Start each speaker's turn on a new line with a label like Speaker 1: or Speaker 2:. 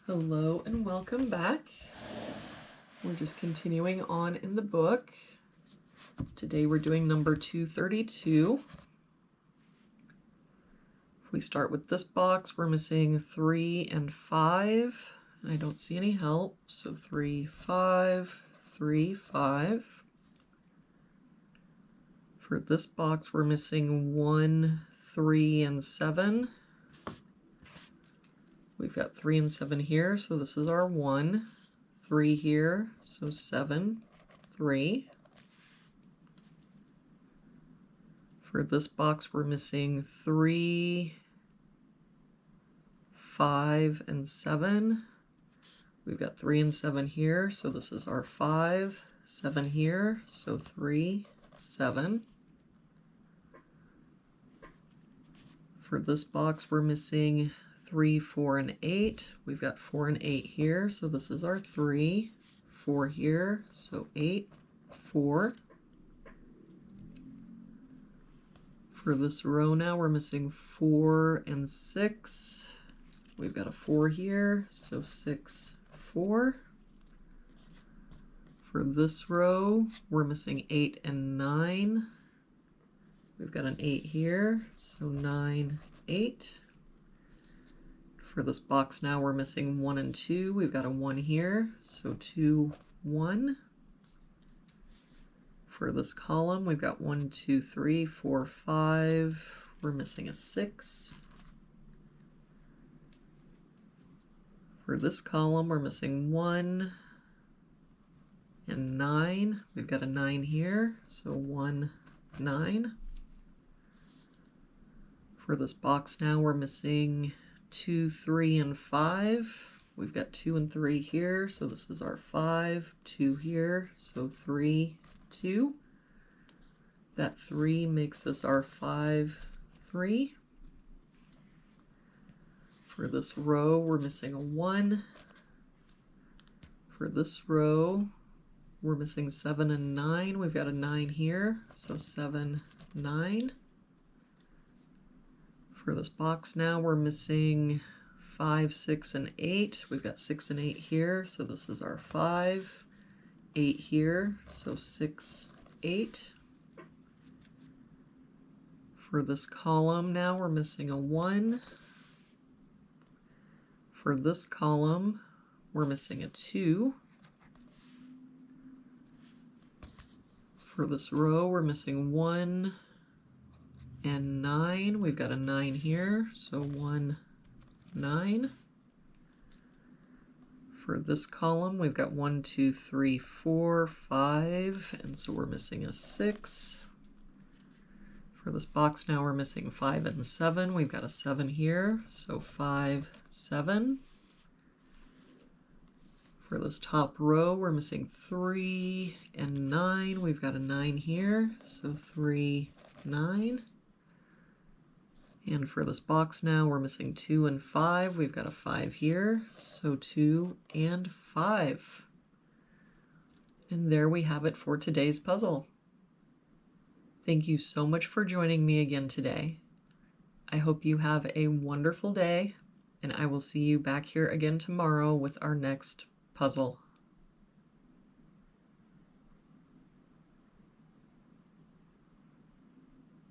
Speaker 1: Hello and welcome back. We're just continuing on in the book. Today we're doing number 232. If we start with this box, we're missing 3 and 5. And I don't see any help, so 3, 5, 3, 5. For this box, we're missing 1, 3, and 7. We've got 3 and 7 here, so this is our 1. 3 here, so 7, 3. For this box, we're missing 3, 5, and 7. We've got 3 and 7 here, so this is our 5, 7 here, so 3, 7. For this box, we're missing 3, 4, and 8. We've got 4 and 8 here, so this is our 3. 4 here, so 8, 4. For this row now, we're missing 4 and 6. We've got a 4 here, so 6, 4. For this row, we're missing 8 and 9. We've got an 8 here, so 9, 8. For this box now, we're missing 1 and 2. We've got a 1 here, so 2, 1. For this column, we've got 1, 2, 3, 4, 5. We're missing a 6. For this column, we're missing 1 and 9. We've got a 9 here, so 1, 9. For this box now, we're missing 2, 3, and 5. We've got 2 and 3 here, so this is our 5. 2 here, so 3, 2. That 3 makes this our 5, 3. For this row, we're missing a 1. For this row, we're missing 7 and 9. We've got a 9 here, so 7, 9. For this box now, we're missing 5, 6, and 8. We've got 6 and 8 here, so this is our 5. 8 here, so 6, 8. For this column now, we're missing a 1. For this column, we're missing a 2. For this row, we're missing 1 and 9. We've got a 9 here, so 1, 9. For this column, we've got 1, 2, 3, 4, 5, and so we're missing a 6. For this box now, we're missing 5 and 7. We've got a 7 here, so 5, 7. For this top row, we're missing 3 and 9. We've got a 9 here, so 3, 9. And for this box now, we're missing 2 and 5. We've got a 5 here, so 2 and 5. And there we have it for today's puzzle. Thank you so much for joining me again today. I hope you have a wonderful day, and I will see you back here again tomorrow with our next puzzle.